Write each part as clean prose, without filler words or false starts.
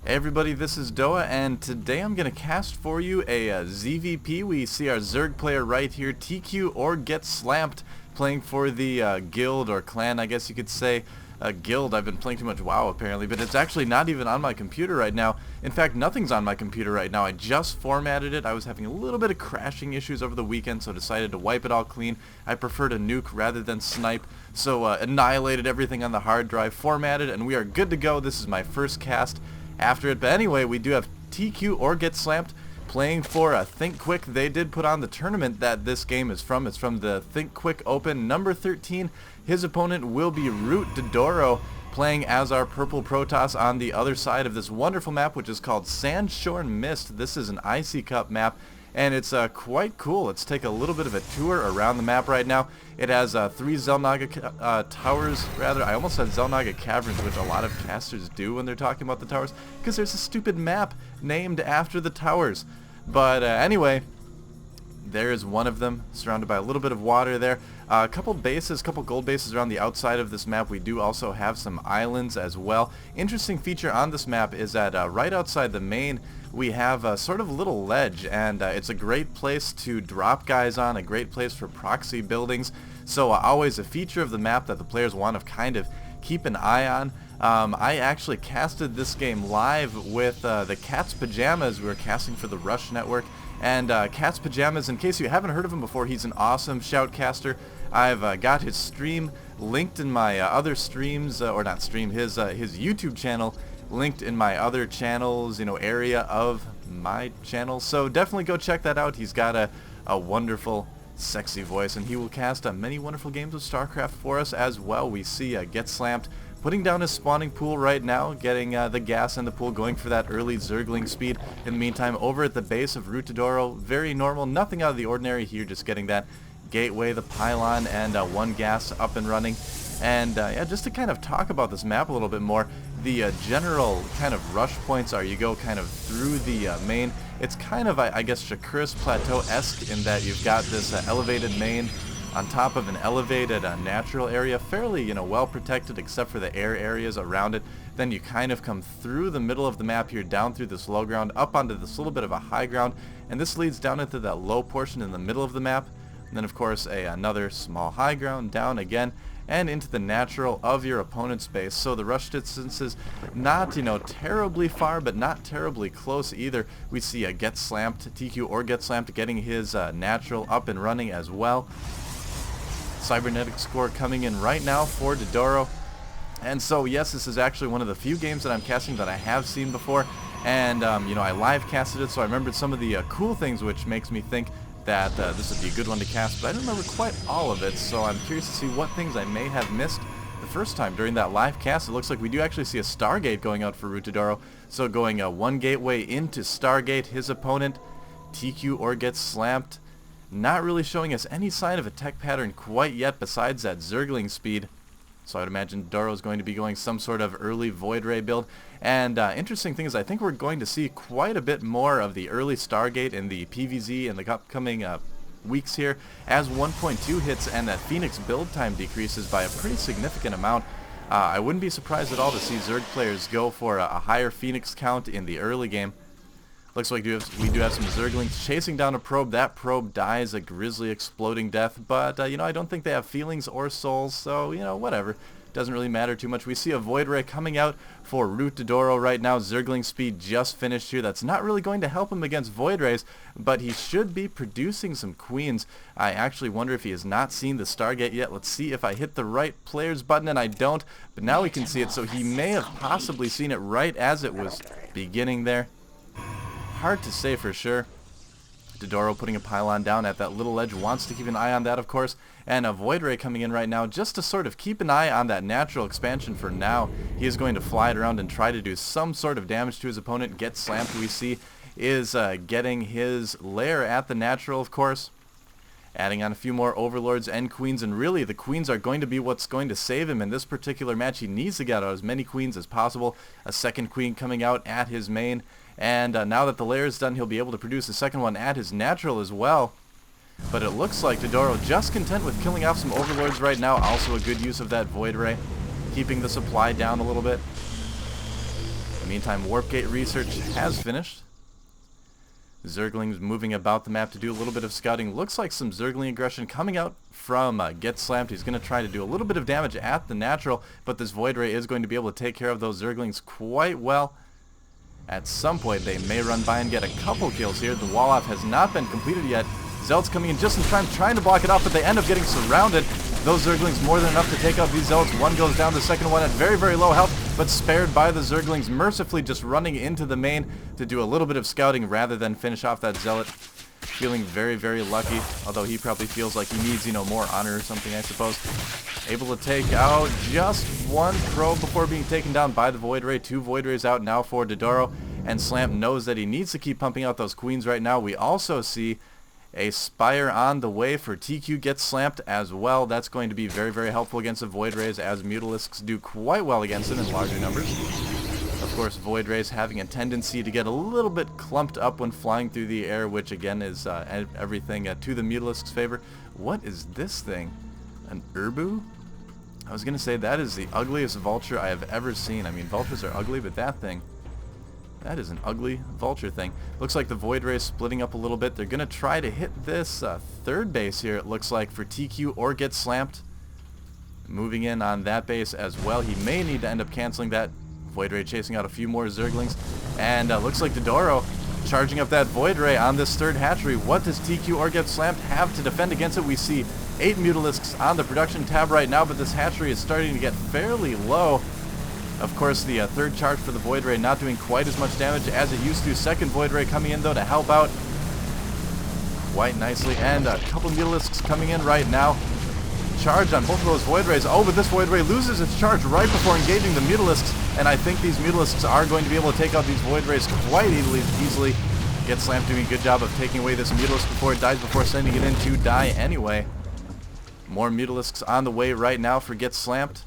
Hey everybody, this is Doa, and today I'm going to cast for you a ZVP. We see our Zerg player right here, tQorGETSLAMT, playing for the guild or clan, I guess you could say. Guild. I've been playing too much WoW apparently, but it's actually not even on my computer right now. In fact, nothing's on my computer right now. I just formatted it. I was having a little bit of crashing issues over the weekend, so decided to wipe it all clean. I prefer to nuke rather than snipe, so annihilated everything on the hard drive, formatted, and we are good to go. This is my first cast after it. But anyway, we do have tQorGETSLAMT playing for Think Quick. They did put on the tournament that this game is from. It's from the Think Quick Open number 13. His opponent will be ROOTddoro, playing as our purple Protoss on the other side of this wonderful map, which is called Sanshorn Mist. This is an ICCup map, and it's quite cool. Let's take a little bit of a tour around the map right now. It has 3 Xel'Naga towers, rather. I almost said Xel'Naga caverns, which a lot of casters do when they're talking about the towers, because there's a stupid map named after the towers. But anyway, there is one of them, surrounded by a little bit of water there. A couple bases, couple gold bases around the outside of this map. We do also have some islands as well. Interesting feature on this map is that right outside the main, we have a sort of little ledge, and it's a great place to drop guys on, a great place for proxy buildings. So always a feature of the map that the players want to kind of keep an eye on. I actually casted this game live with the Cat's Pajamas. We were casting for the Rush Network. And Cat's Pajamas, in case you haven't heard of him before, he's an awesome shoutcaster. I've got his stream linked in my other streams, or not stream, his YouTube channel linked in my other channels, area of my channel. So definitely go check that out. He's got a wonderful, sexy voice, and he will cast many wonderful games of StarCraft for us as well. We see GetSLAMT putting down his spawning pool right now, getting the gas in the pool, going for that early Zergling speed. In the meantime, over at the base of ROOTddoro, very normal, nothing out of the ordinary here, just getting that gateway, the pylon, and one gas up and running. And yeah, just to kind of talk about this map a little bit more, the general kind of rush points are you go kind of through the main. It's kind of, I guess, Shakuris Plateau-esque in that you've got this elevated main on top of an elevated natural area, fairly well protected except for the air areas around it. Then you kind of come through the middle of the map here, down through this low ground, up onto this little bit of a high ground, and this leads down into that low portion in the middle of the map. And then of course another small high ground, down again, and into the natural of your opponent's base. So the rush distance is not terribly far, but not terribly close either. We see GetSLAMT, tQorGETSLAMT getting his natural up and running as well. Cybernetic score coming in right now for Doddoro. And so yes, this is actually one of the few games that I'm casting that I have seen before, and I live casted it, so I remembered some of the cool things, which makes me think that this would be a good one to cast, but I don't remember quite all of it, so I'm curious to see what things I may have missed the first time during that live cast. It looks like we do actually see a Stargate going out for ROOTddoro, so going one gateway into Stargate. His opponent, tQorGETSLAMT, not really showing us any sign of a tech pattern quite yet besides that Zergling speed. So I'd imagine Doddoro is going to be going some sort of early Void Ray build. And interesting thing is I think we're going to see quite a bit more of the early Stargate in the PvZ in the upcoming weeks here, as 1.2 hits and that Phoenix build time decreases by a pretty significant amount. I wouldn't be surprised at all to see Zerg players go for a higher Phoenix count in the early game. Looks like we do have some Zerglings chasing down a probe. That probe dies a grisly exploding death, but I don't think they have feelings or souls, so whatever. Doesn't really matter too much. We see a Void Ray coming out for ROOTddoro right now. Zergling speed just finished here. That's not really going to help him against Void Rays, but he should be producing some queens. I actually wonder if he has not seen the Stargate yet. Let's see if I hit the right players button, and I don't, but now we can see it, so he may have possibly seen it right as it was beginning there. Hard to say for sure. Doddoro putting a pylon down at that little ledge, wants to keep an eye on that, of course, and a Void Ray coming in right now just to sort of keep an eye on that natural expansion for now. He is going to fly it around and try to do some sort of damage to his opponent. GetSLAMT, we see, is getting his lair at the natural, of course, adding on a few more Overlords and Queens, and really the Queens are going to be what's going to save him in this particular match. He needs to get out as many Queens as possible. A second Queen coming out at his main. And now that the lair is done, he'll be able to produce a second one at his natural as well. But it looks like Doddoro just content with killing off some Overlords right now. Also a good use of that Void Ray, keeping the supply down a little bit. the meantime, Warp Gate research has finished. Zerglings moving about the map to do a little bit of scouting. Looks like some Zergling aggression coming out from GETSLAMT. He's going to try to do a little bit of damage at the natural, but this Void Ray is going to be able to take care of those Zerglings quite well. At some point, they may run by and get a couple kills here. The wall off has not been completed yet. Zealots coming in just in time, trying to block it off, but they end up getting surrounded. Those Zerglings more than enough to take out these Zealots. One goes down, the second one at very, very low health, but spared by the Zerglings, mercifully just running into the main to do a little bit of scouting rather than finish off that Zealot. Feeling very, very lucky, although he probably feels like he needs, more honor or something, I suppose. Able to take out just one probe before being taken down by the Void Ray. 2 Void Rays out now for tQorGETSLAMT, and Slamp knows that he needs to keep pumping out those Queens right now. We also see a Spire on the way for tQGETSLAMT as well. That's going to be very, very helpful against the Void Rays, as Mutalisks do quite well against them in larger numbers. Of course, Void Rays having a tendency to get a little bit clumped up when flying through the air, which again is everything to the Mutalisk's favor. What is this thing? An Urbu? I was going to say that is the ugliest vulture I have ever seen. I mean, vultures are ugly, but that thing, that is an ugly vulture thing. Looks like the Void Ray is splitting up a little bit. They're going to try to hit this third base here, it looks like, for tQorGETSLAMT. Moving in on that base as well. He may need to end up canceling that. Void Ray chasing out a few more Zerglings. And looks like tQorGETSLAMT charging up that Void Ray on this third hatchery. What does tQorGETSLAMT have to defend against it? We see 8 Mutalisks on the production tab right now, but this hatchery is starting to get fairly low. Of course, the third charge for the Void Ray not doing quite as much damage as it used to. Second Void Ray coming in, though, to help out quite nicely. And a couple Mutalisks coming in right now. Charge on both of those Void Rays. Oh, but this Void Ray loses its charge right before engaging the Mutalisks. And I think these Mutalisks are going to be able to take out these Void Rays quite easily. GETSLAMT doing a good job of taking away this Mutalisk before it dies, before sending it in to die anyway. More Mutalisks on the way right now for GETSLAMT.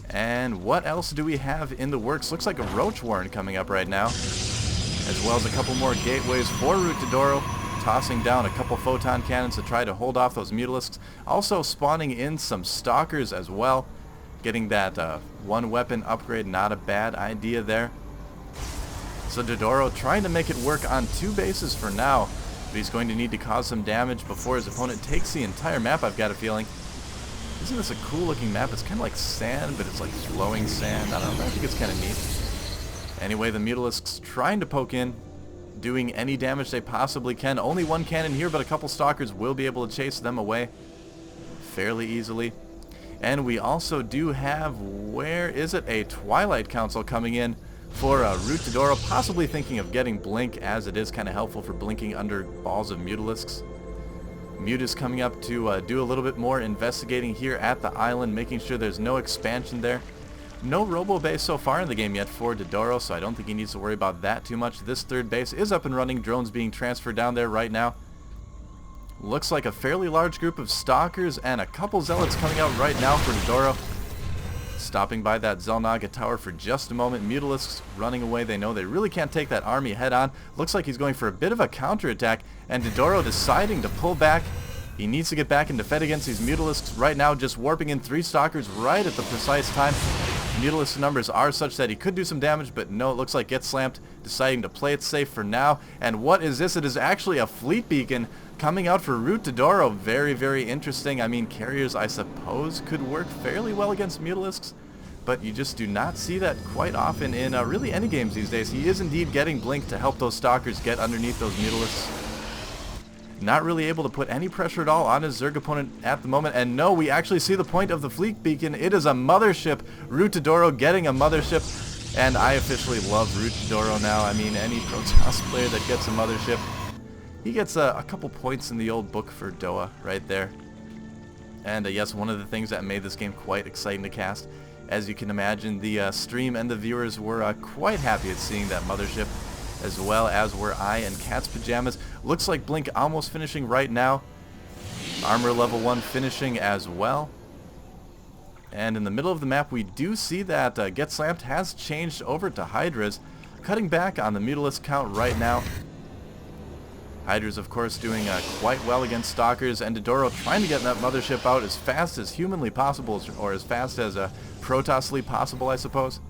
And what else do we have in the works? Looks like a Roach Warren coming up right now, as well as a couple more gateways for ROOTddoro, tossing down a couple photon cannons to try to hold off those Mutalisks. Also spawning in some Stalkers as well. Getting that one weapon upgrade, not a bad idea there. So tQorGETSLAMT trying to make it work on 2 bases for now, but he's going to need to cause some damage before his opponent takes the entire map, I've got a feeling. Isn't this a cool looking map? It's kind of like sand, but it's like flowing sand. I don't know, I think it's kind of neat. Anyway, the Mutalisks trying to poke in, doing any damage they possibly can. Only one cannon here, but a couple Stalkers will be able to chase them away fairly easily. And we also do have, where is it, a Twilight Council coming in for ROOTddoro, possibly thinking of getting Blink, as it is kind of helpful for blinking under balls of Mutalisks. Mute is coming up to do a little bit more investigating here at the island, making sure there's no expansion there. No robo base so far in the game yet for tQorGETSLAMT, so I don't think he needs to worry about that too much. This third base is up and running, drones being transferred down there right now. Looks like a fairly large group of Stalkers and a couple Zealots coming out right now for tQorGETSLAMT. Stopping by that Xel'Naga tower for just a moment. Mutalisks running away. They know they really can't take that army head on. Looks like he's going for a bit of a counterattack, and tQorGETSLAMT deciding to pull back. He needs to get back and defend against these Mutalisks right now, just warping in 3 Stalkers right at the precise time. Mutalisk numbers are such that he could do some damage, but no, it looks like GETSLAMT deciding to play it safe for now. And what is this? It is actually a fleet beacon coming out for ROOTddoro. Very, very interesting. I mean, carriers, I suppose, could work fairly well against Mutalisks, but you just do not see that quite often in really any games these days. He is indeed getting Blink to help those Stalkers get underneath those Mutalisks. Not really able to put any pressure at all on his Zerg opponent at the moment. And no, we actually see the point of the fleet beacon. It is a mothership. ROOTddoro getting a mothership. And I officially love ROOTddoro now. I mean, any Protoss player that gets a mothership, he gets a couple points in the old book for Doa right there. And yes, one of the things that made this game quite exciting to cast. As you can imagine, the stream and the viewers were quite happy at seeing that mothership, as well as were I and Cat's Pajamas. Looks like Blink almost finishing right now. Armor level 1 finishing as well. And in the middle of the map, we do see that GETSLAMT has changed over to Hydras, cutting back on the Mutalisk count right now. Hydras, of course, doing quite well against Stalkers, and tQorGETSLAMT trying to get that mothership out as fast as humanly possible, or as fast as Protossly possible, I suppose.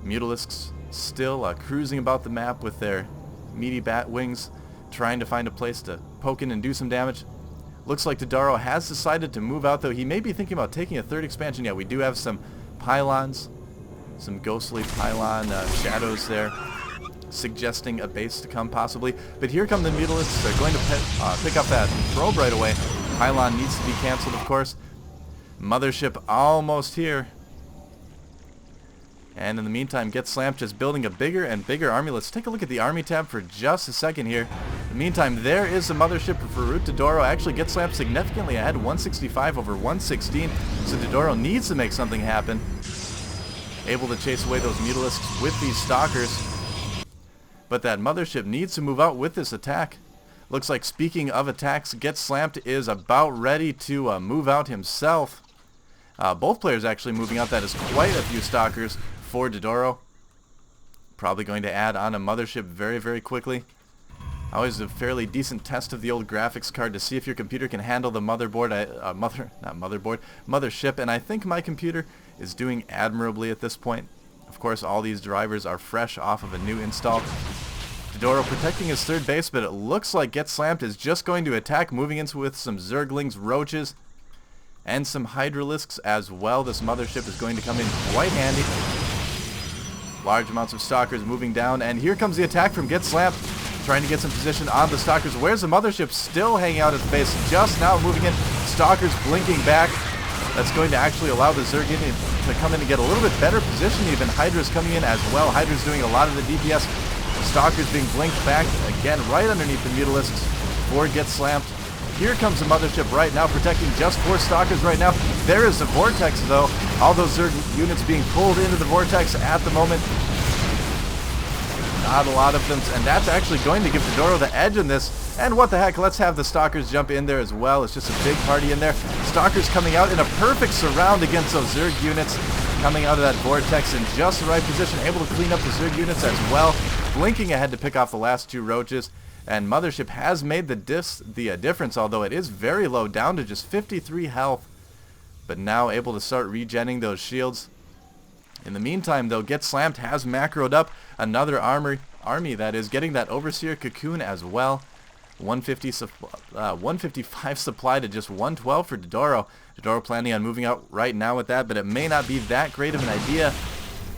Mutalisks still cruising about the map with their meaty bat wings, trying to find a place to poke in and do some damage. Looks like tQorGETSLAMT has decided to move out, though. He may be thinking about taking a third expansion. Yeah, we do have some pylons, some ghostly pylon shadows there, suggesting a base to come possibly. But here come the Mutalisks. They're going to pick up that probe right away. Pylon needs to be cancelled, of course. Mothership almost here. And in the meantime, GETSLAMT just building a bigger and bigger army. Let's take a look at the army tab for just a second here. In the meantime, there is the mothership for ROOTddoro. Actually, GETSLAMT significantly ahead, 165 over 116. So tQorGETSLAMT needs to make something happen. Able to chase away those Mutalisks with these stalkers. But that mothership needs to move out with this attack. Looks like, speaking of attacks, GETSLAMT is about ready to move out himself. Both players actually moving out. That is quite a few stalkers for tQorGETSLAMT. Probably going to add on a mothership very, very quickly. Always a fairly decent test of the old graphics card to see if your computer can handle the motherboard, mothership, and I think my computer is doing admirably at this point. Of course, all these drivers are fresh off of a new install. tQorGETSLAMT protecting his third base, but it looks like GETSLAMT is just going to attack, moving into with some Zerglings, Roaches, and some Hydralisks as well. This mothership is going to come in quite handy. Large amounts of stalkers moving down, and here comes the attack from GETSLAMT, trying to get some position on the stalkers. Where's the mothership? Still hanging out at the base, just now moving in. Stalkers blinking back. That's going to actually allow the Zerg to come in and get a little bit better position even. Hydra's coming in as well. Hydra's doing a lot of the DPS. Stalkers being blinked back again right underneath the Mutalisks for GETSLAMT. Here comes the mothership right now, protecting just 4 stalkers right now. There is the vortex, though. All those Zerg units being pulled into the vortex at the moment. Not a lot of them, and that's actually going to give tQorGETSLAMT the edge in this. And what the heck, let's have the stalkers jump in there as well. It's just a big party in there. Stalkers coming out in a perfect surround against those Zerg units, coming out of that vortex in just the right position, able to clean up the Zerg units as well. Blinking ahead to pick off the last 2 Roaches. And mothership has made the difference, although it is very low, down to just 53 health. But now able to start regenning those shields. In the meantime, though, GETSLAMT has macroed up another army that is getting that Overseer Cocoon as well. 155 supply to just 112 for tQorGETSLAMT. tQorGETSLAMT planning on moving out right now with that, but it may not be that great of an idea,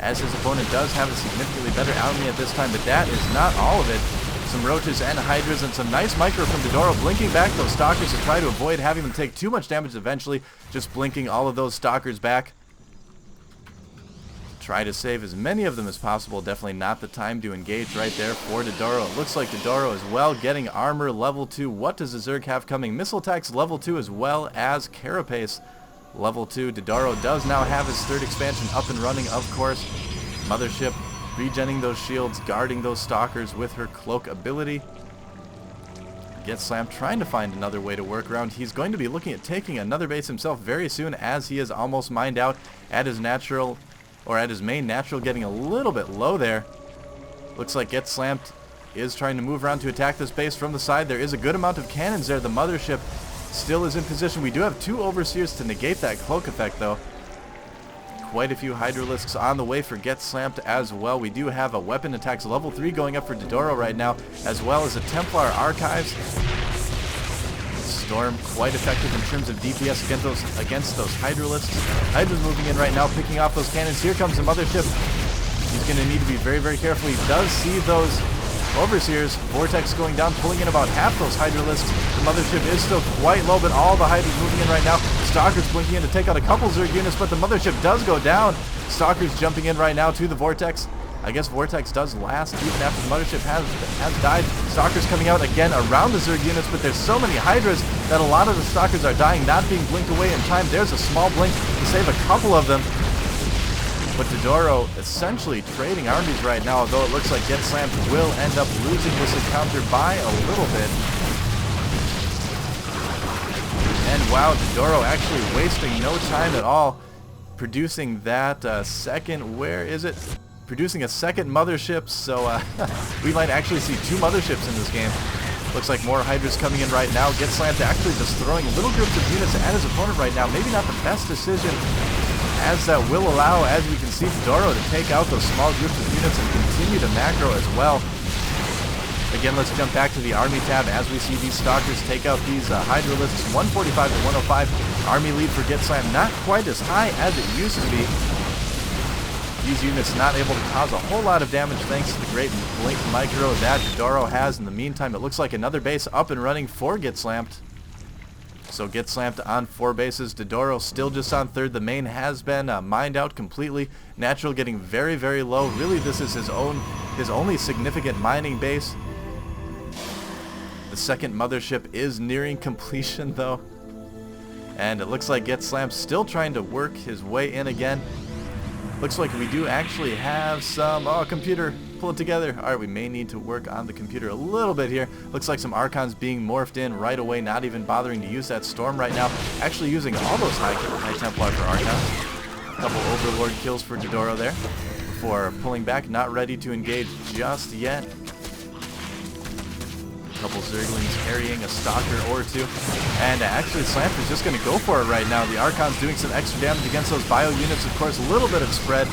as his opponent does have a significantly better army at this time, but that is not all of it. Some Roaches and Hydras and some nice micro from tQorGETSLAMT, blinking back those stalkers to try to avoid having them take too much damage eventually, just blinking all of those stalkers back. Try to save as many of them as possible. Definitely not the time to engage right there for tQorGETSLAMT. It looks like tQorGETSLAMT as well getting armor level 2. What does the Zerg have coming? Missile attacks level 2 as well as Carapace level 2. tQorGETSLAMT does now have his third expansion up and running, of course. Mothership regenning those shields, guarding those stalkers with her cloak ability. GETSLAMT trying to find another way to work around. He's going to be looking at taking another base himself very soon, as he is almost mined out at his natural, or at his main natural, getting a little bit low there. Looks like GETSLAMT is trying to move around to attack this base from the side. There is a good amount of cannons there. The mothership still is in position. We do have 2 Overseers to negate that cloak effect, though. Quite a few Hydralisks on the way for GETSLAMT as well. We do have a weapon attacks level 3 going up for tQorGETSLAMT right now, as well as a Templar Archives. Storm quite effective in terms of DPS against those Hydralisks. Hydra's moving in right now, picking off those cannons. Here comes the mothership. He's going to need to be very, very careful. He does see those Overseers. Vortex going down, pulling in about half those Hydralisks. The mothership is still quite low, but all the Hydras moving in right now. Stalkers blinking in to take out a couple Zerg units, but the mothership does go down. Stalkers jumping in right now to the Vortex. I guess Vortex does last even after the mothership has died. Stalkers coming out again around the Zerg units, but there's so many Hydras that a lot of the Stalkers are dying, not being blinked away in time. There's a small blink to save a couple of them. But tQorGETSLAMT essentially trading armies right now, although it looks like GETSLAMT will end up losing this encounter by a little bit. And wow, tQorGETSLAMT actually wasting no time at all, producing that second, where is it? Producing a second mothership, so we might actually see 2 motherships in this game. Looks like more Hydras coming in right now. GETSLAMT actually just throwing little groups of units at his opponent right now. Maybe not the best decision as that will allow, as we can see, tQorGETSLAMT to take out those small groups of units and continue to macro as well. Again, let's jump back to the Army tab as we see these Stalkers take out these Hydralisks. 145 to 105. Army lead for GETSLAMT not quite as high as it used to be. These units not able to cause a whole lot of damage thanks to the great blink micro that tQorGETSLAMT has. In the meantime, it looks like another base up and running for GETSLAMT. So GETSLAMT on 4 bases. tQorGETSLAMT still just on 3rd. The main has been mined out completely. Natural getting very, very low. Really, this is his only significant mining base. The second mothership is nearing completion though. And it looks like GETSLAMT still trying to work his way in again. Looks like we do actually have some... Oh, computer, pull it together. Alright, we may need to work on the computer a little bit here. Looks like some Archons being morphed in right away, not even bothering to use that Storm right now. Actually using all those high Templar for Archons. A couple Overlord kills for tQorGETSLAMT there. Before pulling back, not ready to engage just yet. Couple Zerglings carrying a Stalker or two. And actually SLAMT is just going to go for it right now. The Archon's doing some extra damage against those bio units. Of course, a little bit of spread.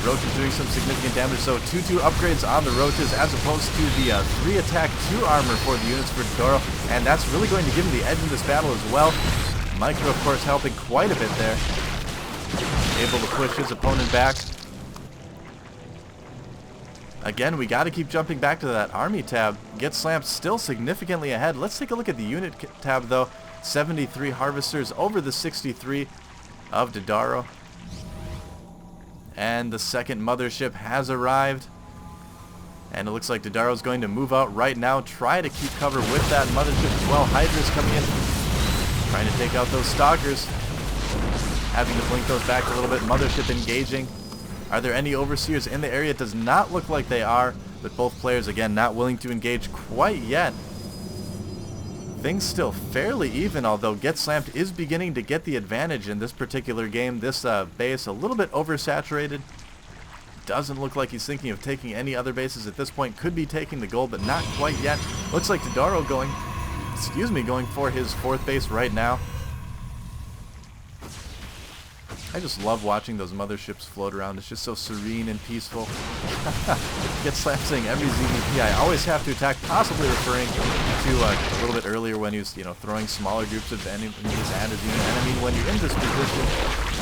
Roach is doing some significant damage. So 2-2 upgrades on the Roaches as opposed to the 3 attack 2 armor for the units for tQorGETSLAMT. And that's really going to give him the edge in this battle as well. Micro, of course, helping quite a bit there. Able to push his opponent back. Again, we got to keep jumping back to that Army tab. GETSLAMT still significantly ahead. Let's take a look at the unit tab though. 73 Harvesters over the 63 of tQorGETSLAMT. And the second mothership has arrived. And it looks like tQorGETSLAMT is going to move out right now. Try to keep cover with that mothership as well. Hydra's coming in. Trying to take out those Stalkers. Having to blink those back a little bit. Mothership engaging. Are there any Overseers in the area? It does not look like they are, but both players, again, not willing to engage quite yet. Things still fairly even, although GETSLAMT is beginning to get the advantage in this particular game. This base a little bit oversaturated. Doesn't look like he's thinking of taking any other bases at this point. Could be taking the gold, but not quite yet. Looks like tQorGETSLAMT going for his 4th base right now. I just love watching those motherships float around. It's just so serene and peaceful. GETSLAMT saying every ZVP I always have to attack, possibly referring to a little bit earlier when he was, throwing smaller groups of enemies at his unit. And I mean, when you're in this position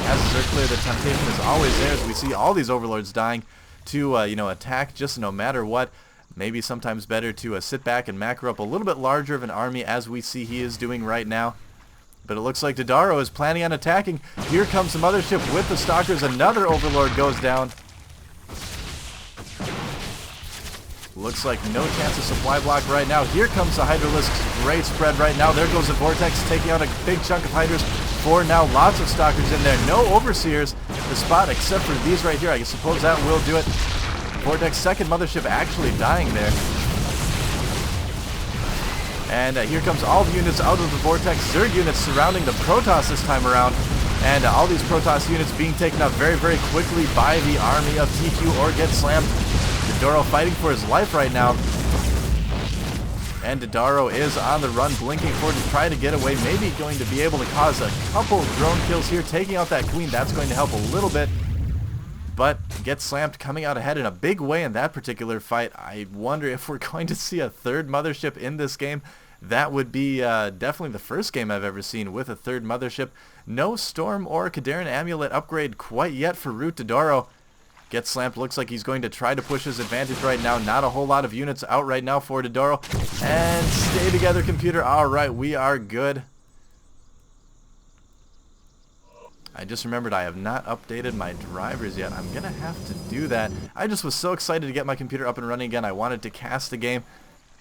as a Zerg player, the temptation is always there, as we see all these Overlords dying to, attack just no matter what. Maybe sometimes better to sit back and macro up a little bit larger of an army, as we see he is doing right now. But it looks like tQorGETSLAMT is planning on attacking. Here comes the mothership with the Stalkers. Another Overlord goes down. Looks like no chance of supply block right now. Here comes the Hydralisks. Great spread right now. There goes the Vortex, taking out a big chunk of Hydras. For now, lots of Stalkers in there. No Overseers to spot except for these right here. I suppose that will do it. Vortex, second mothership actually dying there. And here comes all the units out of the Vortex. Zerg units surrounding the Protoss this time around. And all these Protoss units being taken out very, very quickly by the army of tQorGETSLAMT. tQorGETSLAMT fighting for his life right now. And tQorGETSLAMT is on the run, blinking forward to try to get away. Maybe going to be able to cause a couple drone kills here. Taking out that Queen, that's going to help a little bit. But GETSLAMT coming out ahead in a big way in that particular fight. I wonder if we're going to see a 3rd mothership in this game. That would be definitely the first game I've ever seen with a 3rd mothership. No Storm or Kadarin Amulet upgrade quite yet for ROOTddoro. GETSLAMT looks like he's going to try to push his advantage right now. Not a whole lot of units out right now for tQorGETSLAMT. And stay together, computer. Alright, we are good. I just remembered I have not updated my drivers yet. I'm going to have to do that. I just was so excited to get my computer up and running again. I wanted to cast the game.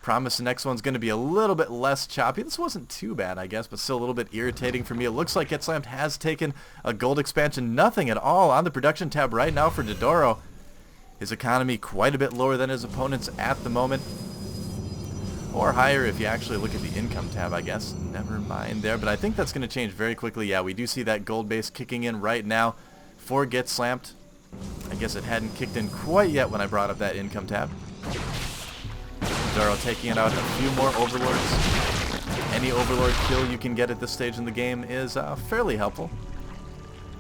Promise the next one's going to be a little bit less choppy. This wasn't too bad, I guess, but still a little bit irritating for me. It looks like GETSLAMT has taken a gold expansion. Nothing at all on the production tab right now for tQorGETSLAMT. His economy quite a bit lower than his opponents at the moment. Or higher if you actually look at the income tab, I guess. Never mind there, but I think that's going to change very quickly. Yeah, we do see that gold base kicking in right now for GETSLAMT. I guess it hadn't kicked in quite yet when I brought up that income tab. tQorGETSLAMT taking it out a few more Overlords. Any Overlord kill you can get at this stage in the game is fairly helpful.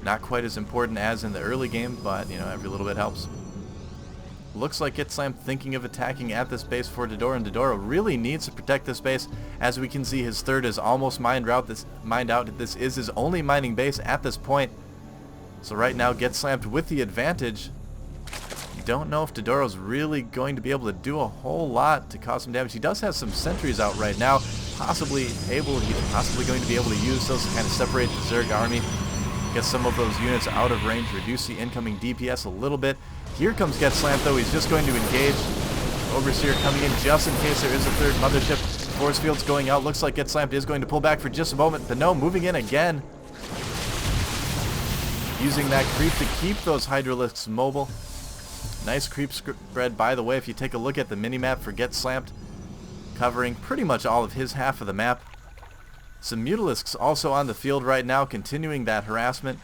Not quite as important as in the early game, but, you know, every little bit helps. Looks like GETSLAMT thinking of attacking at this base for tQorDoro, and tQorDoro really needs to protect this base. As we can see, his third is almost mined out. This is his only mining base at this point. So right now, GETSLAMT with the advantage. Don't know if tQorDoro's really going to be able to do a whole lot to cause some damage. He does have some sentries out right now, he's possibly going to be able to use those to kind of separate the Zerg army, get some of those units out of range, reduce the incoming DPS a little bit. Here comes GETSLAMT though, he's just going to engage. Overseer coming in just in case there is a third mothership. Force field's going out, looks like GETSLAMT is going to pull back for just a moment, but no, moving in again. Using that creep to keep those Hydralisks mobile. Nice creep spread, by the way, if you take a look at the minimap for GETSLAMT, covering pretty much all of his half of the map. Some Mutalisks also on the field right now, continuing that harassment.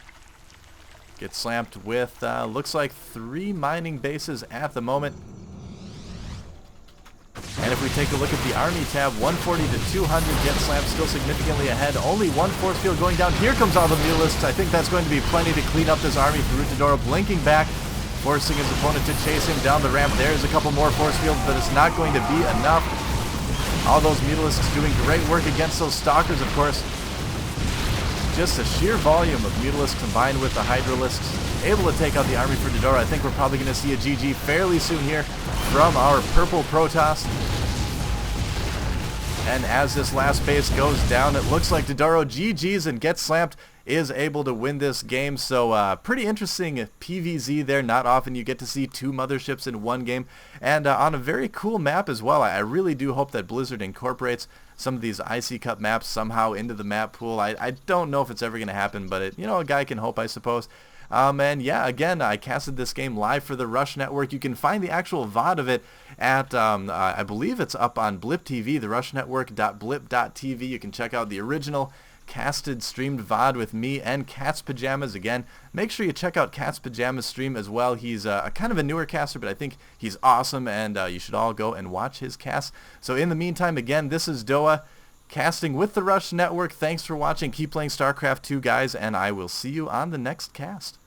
GETSLAMT with, looks like 3 mining bases at the moment. And if we take a look at the army tab, 140 to 200, GETSLAMT still significantly ahead. Only 1 force field going down. Here comes all the Mutalisks. I think that's going to be plenty to clean up this army for tQorDoro, blinking back, forcing his opponent to chase him down the ramp. There's a couple more force fields, but it's not going to be enough. All those Mutalisks doing great work against those Stalkers, of course. Just a sheer volume of Mutalisks combined with the Hydralisks, able to take out the army for tQorDoro. I think we're probably going to see a GG fairly soon here from our purple Protoss. And as this last base goes down, it looks like tQorDoro GG's, and GETSLAMT is able to win this game. So pretty interesting PvZ there. Not often you get to see 2 motherships in one game, and on a very cool map as well. I really do hope that Blizzard incorporates some of these ICCup maps somehow into the map pool. I don't know if it's ever going to happen, but it, you know, a guy can hope, I suppose. And yeah, again, I casted this game live for the Rush Network. You can find the actual VOD of it at, I believe it's up on Blip TV, the rushnetwork.blip.tv. You can check out the original casted streamed VOD with me and Cat's Pajamas. Again, make sure you check out Cat's Pajamas stream as well. He's a kind of a newer caster, but I think he's awesome, and you should all go and watch his cast. So in the meantime, again, this is Doa casting with the Rush Network. Thanks for watching. Keep playing StarCraft 2, guys, and I will see you on the next cast.